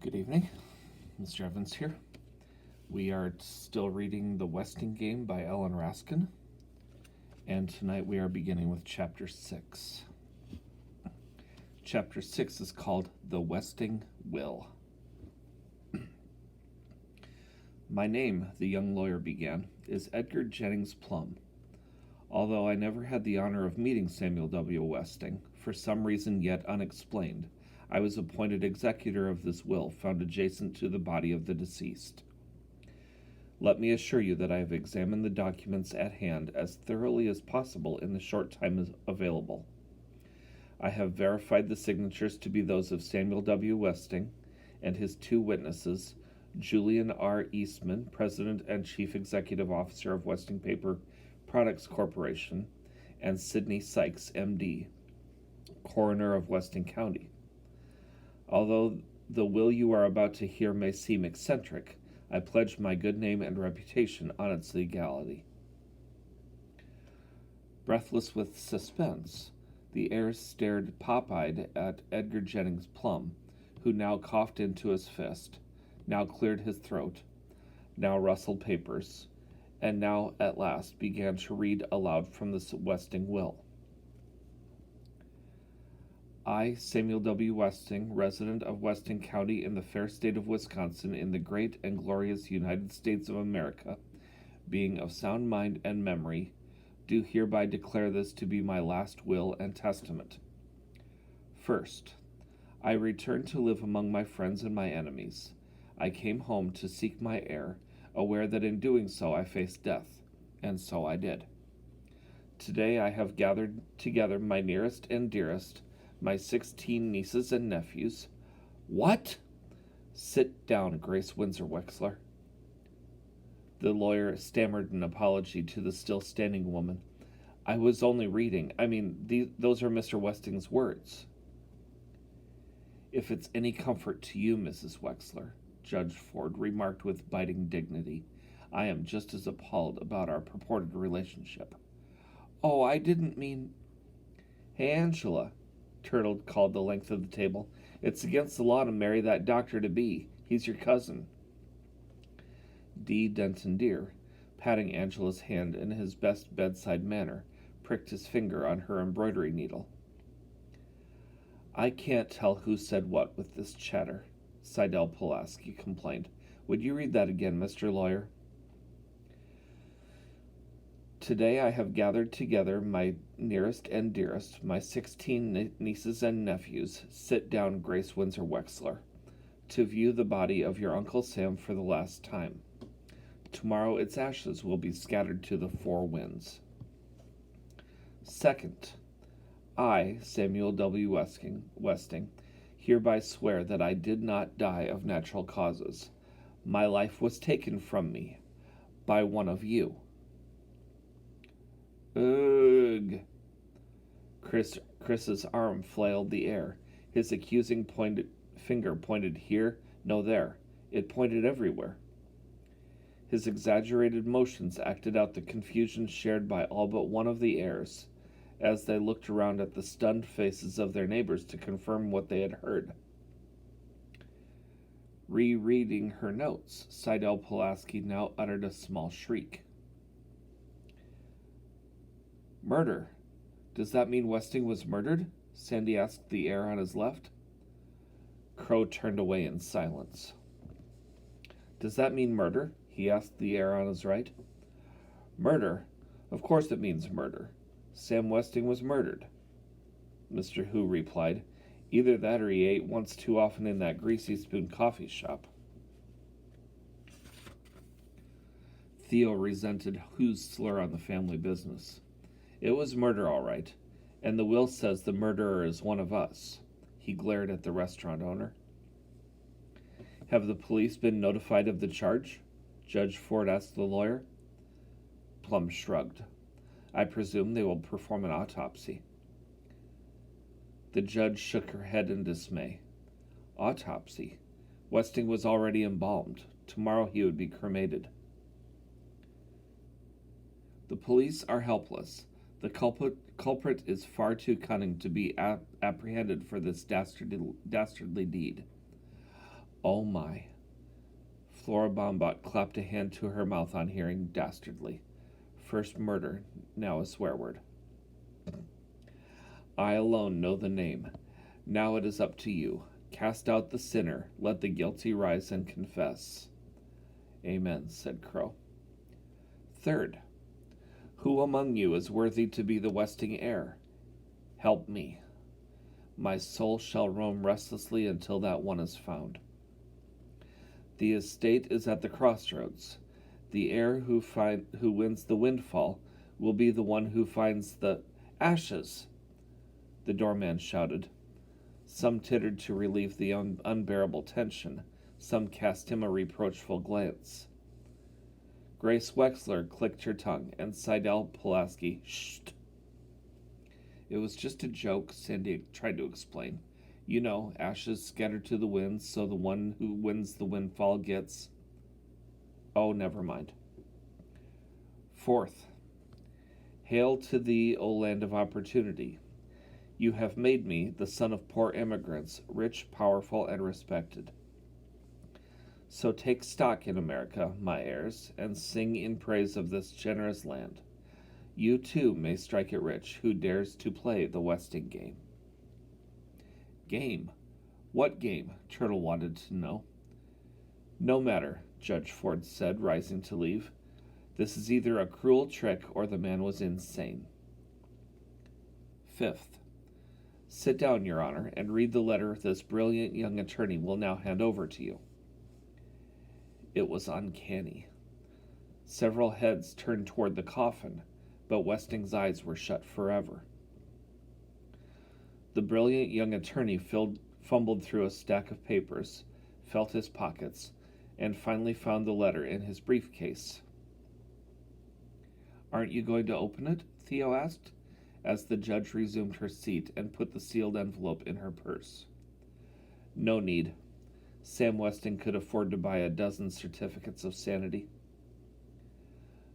Good evening, Mr. Evans here. We are still reading The Westing Game by Ellen Raskin, and tonight we are beginning with Chapter 6. Chapter 6 is called The Westing Will. My name, the young lawyer began, is Edgar Jennings Plum. Although I never had the honor of meeting Samuel W. Westing, for some reason yet unexplained, I was appointed executor of this will found adjacent to the body of the deceased. Let me assure you that I have examined the documents at hand as thoroughly as possible in the short time available. I have verified the signatures to be those of Samuel W. Westing and his two witnesses, Julian R. Eastman, President and Chief Executive Officer of Westing Paper Products Corporation, and Sidney Sykes, M.D., Coroner of Westing County. Although the will you are about to hear may seem eccentric, I pledge my good name and reputation on its legality. Breathless with suspense, the heirs stared pop-eyed at Edgar Jennings Plum, who now coughed into his fist, now cleared his throat, now rustled papers, and now at last began to read aloud from the Westing will. I, Samuel W. Westing, resident of Westing County in the fair state of Wisconsin in the great and glorious United States of America, being of sound mind and memory, do hereby declare this to be my last will and testament. First, I return to live among my friends and my enemies. I came home to seek my heir, aware that in doing so I faced death, and so I did. Today I have gathered together my nearest and dearest, my 16 nieces and nephews. What? Sit down, Grace Windsor Wexler. The lawyer stammered an apology to the still standing woman. I was only reading. Those are Mr. Westing's words. If it's any comfort to you, Mrs. Wexler, Judge Ford remarked with biting dignity, I am just as appalled about our purported relationship. Oh, I didn't mean... Hey, Angela, Turtle called the length of the table. It's against the law to marry that doctor-to-be. He's your cousin. D. Denton Deer, patting Angela's hand in his best bedside manner, pricked his finger on her embroidery needle. I can't tell who said what with this chatter, Seidel Pulaski complained. Would you read that again, Mr. Lawyer? Today I have gathered together my nearest and dearest, my 16 nieces and nephews. Sit down, Grace Windsor Wexler, to view the body of your Uncle Sam for the last time. Tomorrow its ashes will be scattered to the four winds. Second, I, Samuel W. Westing, hereby swear that I did not die of natural causes. My life was taken from me by one of you. Ugh. Chris's arm flailed the air. His accusing finger pointed here, no there. It pointed everywhere. His exaggerated motions acted out the confusion shared by all but one of the heirs, as they looked around at the stunned faces of their neighbors to confirm what they had heard. Rereading her notes, Seidel Pulaski now uttered a small shriek. Murder. Does that mean Westing was murdered? Sandy asked the heir on his left. Crow turned away in silence. Does that mean murder? He asked the heir on his right. Murder? Of course it means murder. Sam Westing was murdered, Mr. Hu replied. Either that or he ate once too often in that Greasy Spoon coffee shop. Theo resented Hu's slur on the family business. It was murder, all right, and the will says the murderer is one of us. He glared at the restaurant owner. Have the police been notified of the charge? Judge Ford asked the lawyer. Plum shrugged. I presume they will perform an autopsy. The judge shook her head in dismay. Autopsy? Westing was already embalmed. Tomorrow he would be cremated. The police are helpless. The culprit is far too cunning to be apprehended for this dastardly deed. Oh my. Flora Bombot clapped a hand to her mouth on hearing dastardly. First murder, now a swear word. I alone know the name. Now it is up to you. Cast out the sinner, let the guilty rise and confess. Amen, said Crow. Third, who among you is worthy to be the Westing heir? Help me. My soul shall roam restlessly until that one is found. The estate is at the crossroads. The heir who wins the windfall will be the one who finds the ashes, the doorman shouted. Some tittered to relieve the unbearable tension. Some cast him a reproachful glance. Grace Wexler clicked her tongue, and Seidel Pulaski shh. It was just a joke, Sandy tried to explain. You know, ashes scattered to the winds, so the one who wins the windfall gets... Oh, never mind. Fourth, hail to thee, O land of opportunity. You have made me, the son of poor immigrants, rich, powerful, and respected. So take stock in America, my heirs, and sing in praise of this generous land. You too may strike it rich, who dares to play the Westing game. Game? What game? Turtle wanted to know. No matter, Judge Ford said, rising to leave. This is either a cruel trick or the man was insane. Fifth, sit down, Your Honor, and read the letter this brilliant young attorney will now hand over to you. It was uncanny. Several heads turned toward the coffin, but Westing's eyes were shut forever. The brilliant young attorney fumbled through a stack of papers, felt his pockets, and finally found the letter in his briefcase. Aren't you going to open it? Theo asked, as the judge resumed her seat and put the sealed envelope in her purse. No need. Sam Westing could afford to buy a dozen certificates of sanity.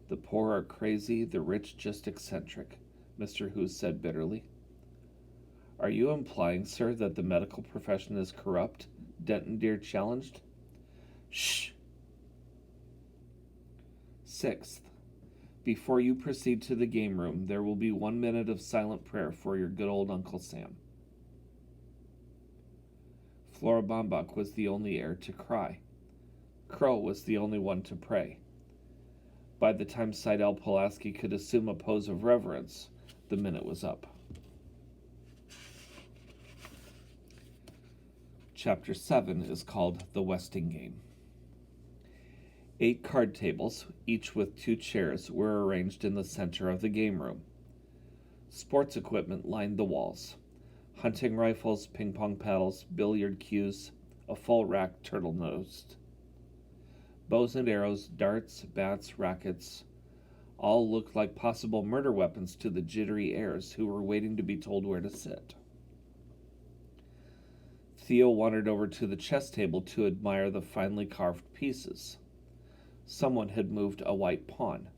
The poor are crazy, the rich just eccentric, Mr. Hughes said bitterly. Are you implying, sir, that the medical profession is corrupt? Denton Deer challenged. Shh! Sixth, before you proceed to the game room, there will be 1 minute of silent prayer for your good old Uncle Sam. Flora Bombach was the only heir to cry. Crow was the only one to pray. By the time Seidel Pulaski could assume a pose of reverence, the minute was up. Chapter 7 is called The Westing Game. 8 card tables, each with 2 chairs, were arranged in the center of the game room. Sports equipment lined the walls. Hunting rifles, ping-pong paddles, billiard cues, a full rack turtle-nosed. Bows and arrows, darts, bats, rackets, all looked like possible murder weapons to the jittery heirs who were waiting to be told where to sit. Theo wandered over to the chess table to admire the finely carved pieces. Someone had moved a white pawn.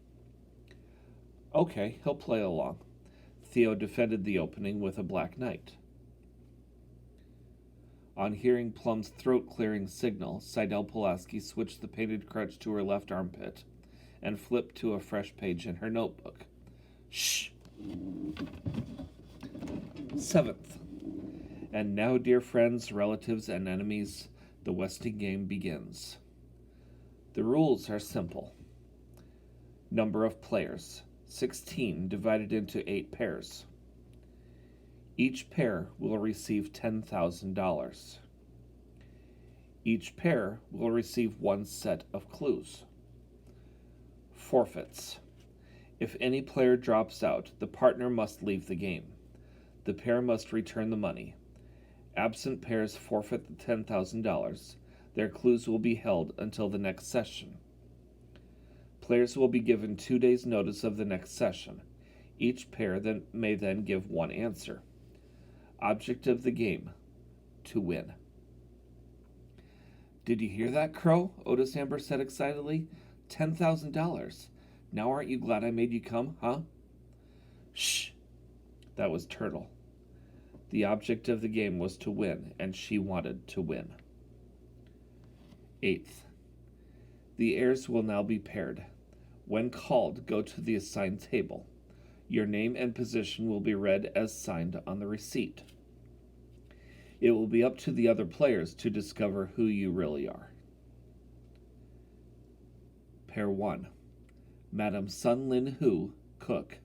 Okay, he'll play along. Theo defended the opening with a black knight. On hearing Plum's throat-clearing signal, Seidel Pulaski switched the painted crutch to her left armpit and flipped to a fresh page in her notebook. Shh! Seventh. And now, dear friends, relatives, and enemies, the Westing game begins. The rules are simple. Number of players, 16 divided into 8 pairs. Each pair will receive $10,000. Each pair will receive 1 set of clues. Forfeits. If any player drops out, the partner must leave the game. The pair must return the money. Absent pairs forfeit the $10,000. Their clues will be held until the next session. Players will be given 2 days' notice of the next session. Each pair may then give 1 answer. Object of the game, to win. Did you hear that, Crow? Otis Amber said excitedly. $10,000. Now aren't you glad I made you come, huh? Shh! That was Turtle. The object of the game was to win, and she wanted to win. Eighth, the heirs will now be paired. When called, go to the assigned table. Your name and position will be read as signed on the receipt. It will be up to the other players to discover who you really are. Pair 1. Madam Sun Lin Hu, cook.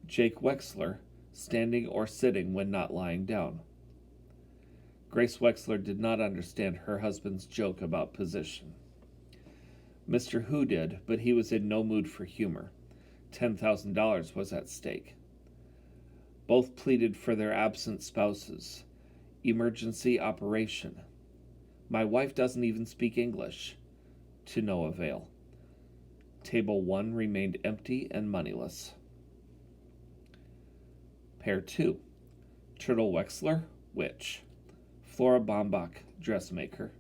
Jake Wexler, standing or sitting when not lying down. Grace Wexler did not understand her husband's joke about position. Mr. Hu did, but he was in no mood for humor. $10,000 was at stake. Both pleaded for their absent spouses. Emergency operation. My wife doesn't even speak English. To no avail. Table 1 remained empty and moneyless. Pair 2. Turtle Wexler, witch. Flora Bombach, dressmaker.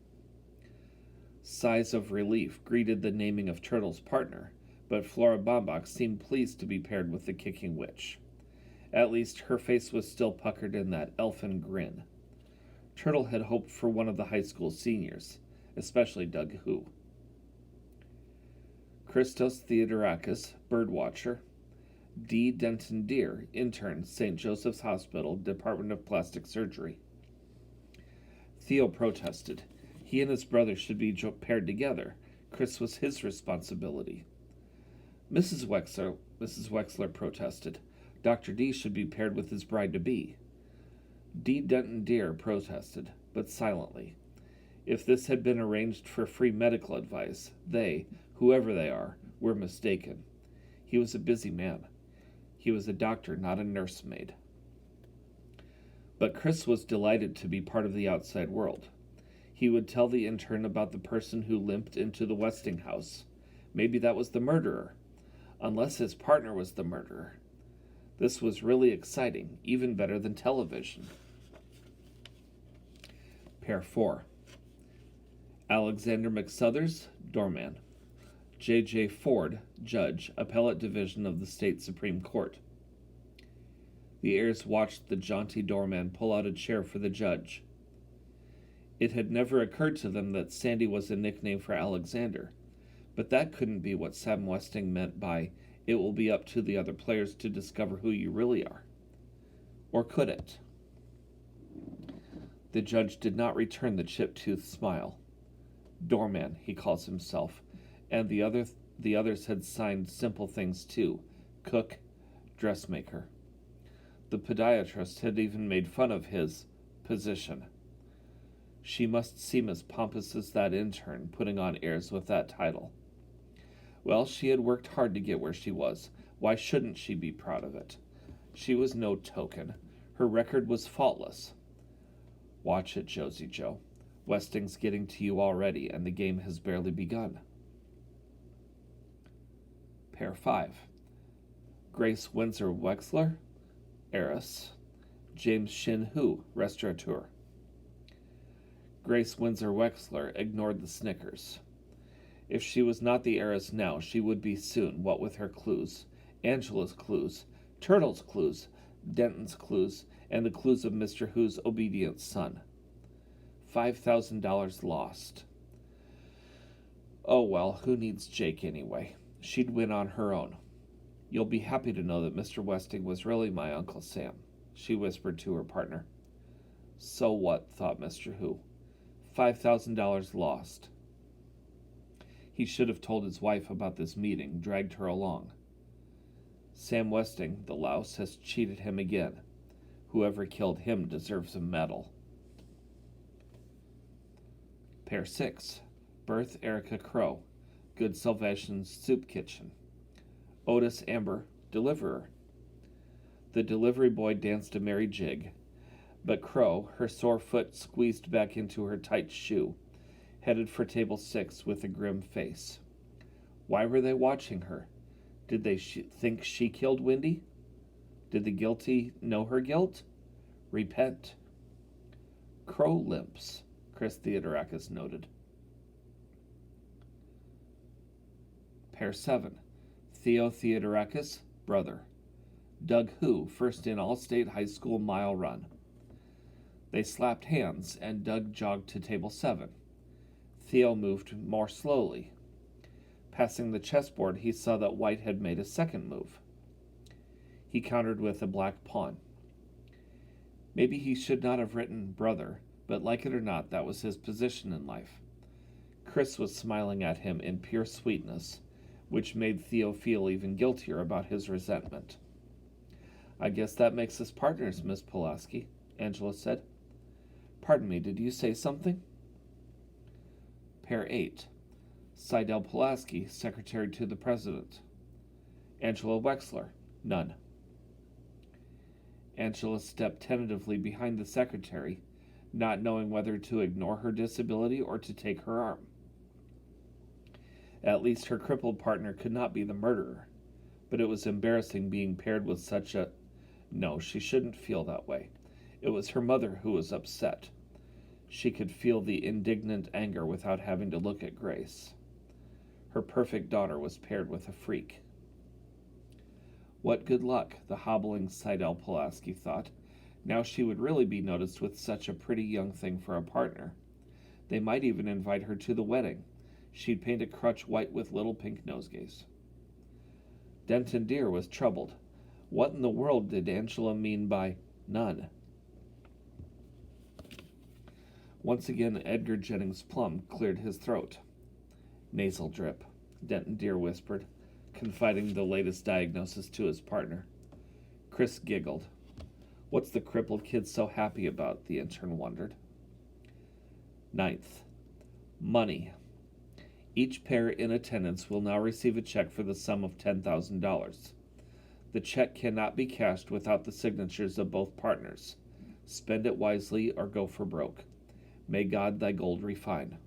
Sighs of relief greeted the naming of Turtle's partner, but Flora Bombach seemed pleased to be paired with the kicking witch. At least her face was still puckered in that elfin grin. Turtle had hoped for one of the high school seniors, especially Doug Hu. Christos Theodorakis, birdwatcher. D. Denton Deere, intern, St. Joseph's Hospital, Department of Plastic Surgery. Theo protested. He and his brother should be paired together. Chris was his responsibility. Mrs. Wexler protested. Dr. D should be paired with his bride-to-be. D. Denton Deere protested, but silently. If this had been arranged for free medical advice, they, whoever they are, were mistaken. He was a busy man. He was a doctor, not a nursemaid. But Chris was delighted to be part of the outside world. He would tell the intern about the person who limped into the Westinghouse. Maybe that was the murderer. Unless his partner was the murderer. This was really exciting, even better than television. Pair 4. Alexander McSuthers, doorman. J.J. Ford, judge, appellate division of the state Supreme Court. The heirs watched the jaunty doorman pull out a chair for the judge. It had never occurred to them that Sandy was a nickname for Alexander, but that couldn't be what Sam Westing meant by, "It will be up to the other players to discover who you really are." Or could it? The judge did not return the chip-toothed smile. Doorman, he calls himself, and the others had signed simple things too: cook, dressmaker. The podiatrist had even made fun of his position. She must seem as pompous as that intern, putting on airs with that title. Well, she had worked hard to get where she was. Why shouldn't she be proud of it? She was no token. Her record was faultless. Watch it, Josie Joe. Westing's getting to you already, and the game has barely begun. Pair 5. Grace Windsor Wexler, heiress. James Shin Hu, restaurateur. Grace Windsor Wexler ignored the snickers. If she was not the heiress now, she would be soon, what with her clues. Angela's clues, Turtle's clues, Denton's clues, and the clues of Mr. Hu's obedient son. $5,000 lost. Oh well, who needs Jake anyway? She'd win on her own. You'll be happy to know that Mr. Westing was really my Uncle Sam, she whispered to her partner. So what, thought Mr. Hu. $5,000 lost. He should have told his wife about this meeting, dragged her along. Sam Westing, the louse, has cheated him again. Whoever killed him deserves a medal. Pair 6. Berth Erica Crow, Good Salvation's soup kitchen. Otis Amber, deliverer. The delivery boy danced a merry jig, but Crow, her sore foot squeezed back into her tight shoe, headed for table 6 with a grim face. Why were they watching her? Did they think she killed Wendy? Did the guilty know her guilt? Repent. Crow limps, Chris Theodorakis noted. Pair 7. Theo Theodorakis, brother. Doug Hu, first in all-state high school mile run. They slapped hands, and Doug jogged to table 7. Theo moved more slowly. Passing the chessboard, he saw that White had made a second move. He countered with a black pawn. Maybe he should not have written brother, but like it or not, that was his position in life. Chris was smiling at him in pure sweetness, which made Theo feel even guiltier about his resentment. I guess that makes us partners, Miss Pulaski, Angela said. Pardon me, did you say something? Pair 8. Seidel Pulaski, Secretary to the President. Angela Wexler, none. Angela stepped tentatively behind the secretary, not knowing whether to ignore her disability or to take her arm. At least her crippled partner could not be the murderer, but it was embarrassing being paired with such a... No, she shouldn't feel that way. It was her mother who was upset. She could feel the indignant anger without having to look at Grace. Her perfect daughter was paired with a freak. What good luck, the hobbling Seidel Pulaski thought. Now she would really be noticed with such a pretty young thing for a partner. They might even invite her to the wedding. She'd paint a crutch white with little pink nosegays. Denton Deer was troubled. What in the world did Angela mean by none? Once again, Edgar Jennings Plum cleared his throat. Nasal drip, Denton Deer whispered, confiding the latest diagnosis to his partner. Chris giggled. What's the crippled kid so happy about? The intern wondered. 9th. Money. Each pair in attendance will now receive a check for the sum of $10,000. The check cannot be cashed without the signatures of both partners. Spend it wisely or go for broke. May God thy gold refine.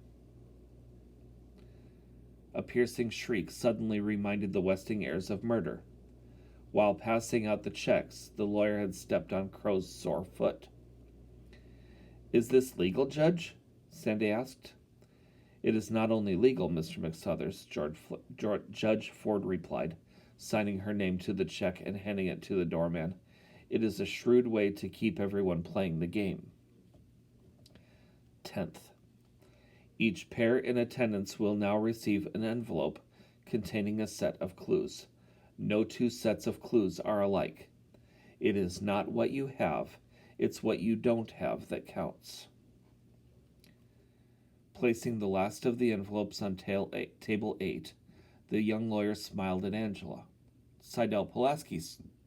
A piercing shriek suddenly reminded the Westing heirs of murder. While passing out the checks, the lawyer had stepped on Crow's sore foot. Is this legal, Judge? Sandy asked. It is not only legal, Mr. McSuthers, Judge Ford replied, signing her name to the check and handing it to the doorman. It is a shrewd way to keep everyone playing the game. 10th. Each pair in attendance will now receive an envelope containing a set of clues. No two sets of clues are alike. It is not what you have, it's what you don't have that counts. Placing the last of the envelopes on table 8, the young lawyer smiled at Angela. Seidel Pulaski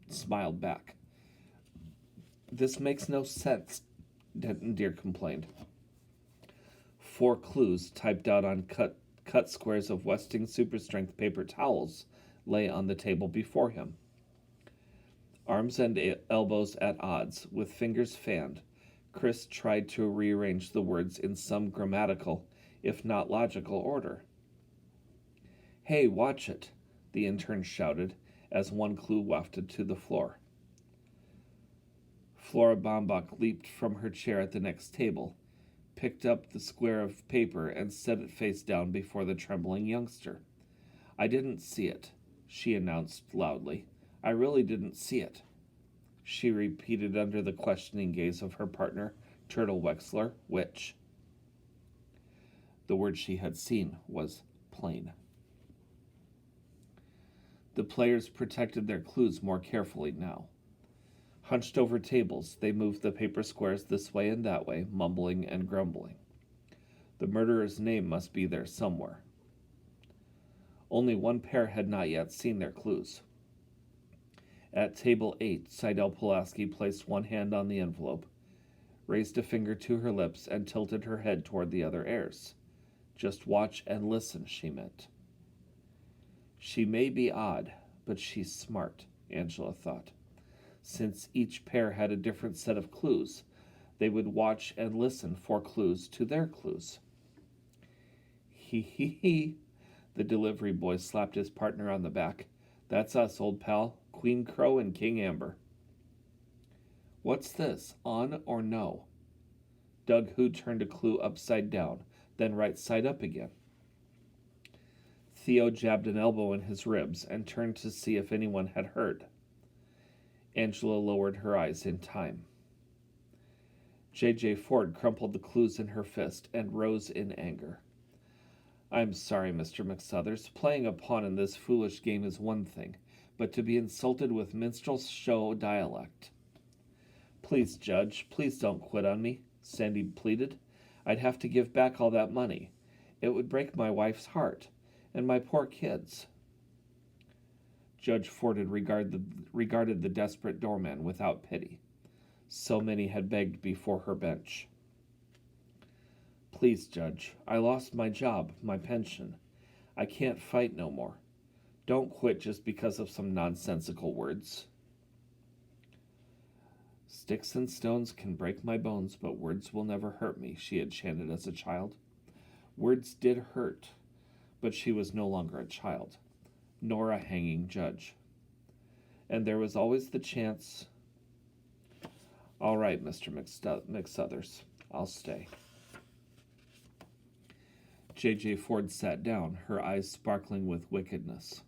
smiled back. This makes no sense, Denton Deer complained. 4 clues typed out on cut squares of Westing super-strength paper towels lay on the table before him. Arms and elbows at odds, with fingers fanned, Chris tried to rearrange the words in some grammatical, if not logical, order. Hey, watch it, the intern shouted as one clue wafted to the floor. Flora Baumbach leaped from her chair at the next table, picked up the square of paper and set it face down before the trembling youngster. I didn't see it, she announced loudly. I really didn't see it. She repeated under the questioning gaze of her partner, Turtle Wexler, which? The word she had seen was plain. The players protected their clues more carefully now. Hunched over tables, they moved the paper squares this way and that way, mumbling and grumbling. The murderer's name must be there somewhere. Only one pair had not yet seen their clues. At table 8, Seidel Pulaski placed one hand on the envelope, raised a finger to her lips, and tilted her head toward the other heirs. Just watch and listen, she meant. She may be odd, but she's smart, Angela thought. Since each pair had a different set of clues, they would watch and listen for clues to their clues. Hee hee hee, the delivery boy slapped his partner on the back. That's us, old pal, Queen Crow and King Amber. What's this, on or no? Doug Who turned a clue upside down, then right side up again. Theo jabbed an elbow in his ribs and turned to see if anyone had heard. Angela lowered her eyes in time. J.J. Ford crumpled the clues in her fist and rose in anger. I'm sorry, Mr. McSuthers. Playing a pawn in this foolish game is one thing, but to be insulted with minstrel show dialect. Please, Judge, please don't quit on me, Sandy pleaded. I'd have to give back all that money. It would break my wife's heart, and my poor kids. Judge Forded regarded the desperate doorman without pity. So many had begged before her bench. Please, Judge, I lost my job, my pension. I can't fight no more. Don't quit just because of some nonsensical words. Sticks and stones can break my bones, but words will never hurt me, she had chanted as a child. Words did hurt, but she was no longer a child, nor a hanging judge. And there was always the chance. All right, Mr. McSuthers, I'll stay. J.J. Ford sat down, her eyes sparkling with wickedness.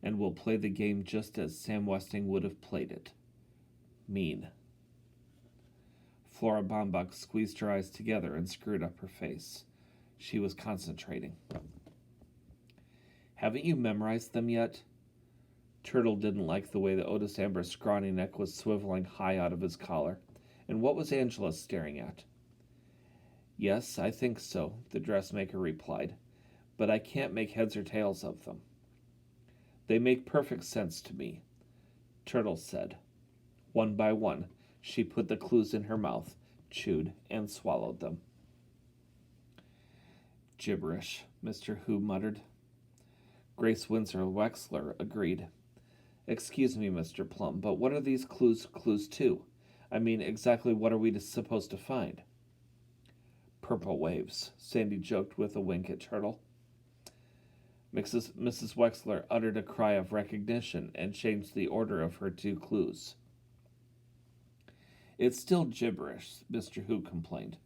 And we'll play the game just as Sam Westing would have played it. Mean. Flora Baumbach squeezed her eyes together and screwed up her face. She was concentrating. Haven't you memorized them yet? Turtle didn't like the way the Otis Amber's scrawny neck was swiveling high out of his collar. And what was Angela staring at? Yes, I think so, the dressmaker replied, but I can't make heads or tails of them. They make perfect sense to me, Turtle said. One by one, she put the clues in her mouth, chewed, and swallowed them. Gibberish, Mr. Who muttered. Grace Windsor Wexler agreed. Excuse me, Mr. Plum, but what are these clues to? I mean, exactly what are we supposed to find? Purple waves, Sandy joked with a wink at Turtle. Mrs. Wexler uttered a cry of recognition and changed the order of her two clues. It's still gibberish, Mr. Who complained.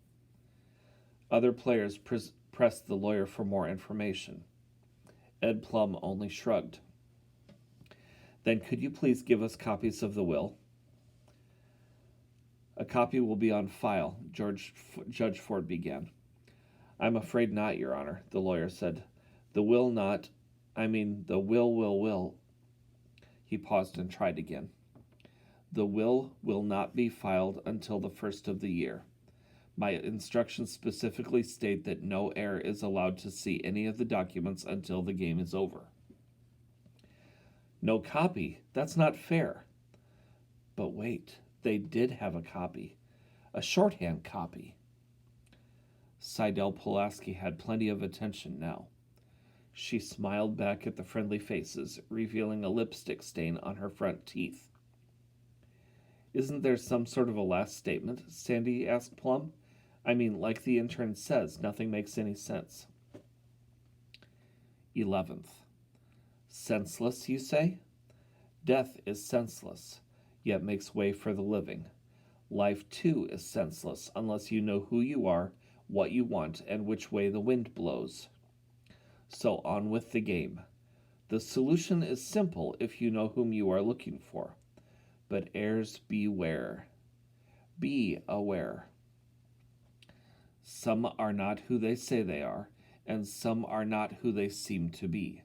Other players pressed the lawyer for more information. Ed Plum only shrugged. Then could you please give us copies of the will? A copy will be on file, Judge Ford began. I'm afraid not, Your Honor, the lawyer said. The will. He paused and tried again. The will not be filed until the first of the year. My instructions specifically state that no heir is allowed to see any of the documents until the game is over. No copy? That's not fair. But wait, they did have a copy. A shorthand copy. Seidel Pulaski had plenty of attention now. She smiled back at the friendly faces, revealing a lipstick stain on her front teeth. Isn't there some sort of a last statement? Sandy asked Plum. I mean, like the intern says, nothing makes any sense. 11th. Senseless, you say? Death is senseless, yet makes way for the living. Life, too, is senseless unless you know who you are, what you want, and which way the wind blows. So on with the game. The solution is simple if you know whom you are looking for. But heirs beware. Be aware. Some are not who they say they are, and some are not who they seem to be.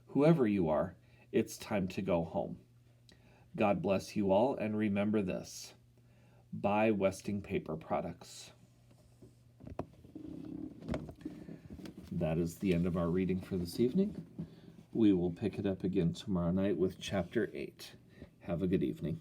Whoever you are, it's time to go home. God bless you all, and remember this. Buy Westing Paper Products. That is the end of our reading for this evening. We will pick it up again tomorrow night with Chapter 8. Have a good evening.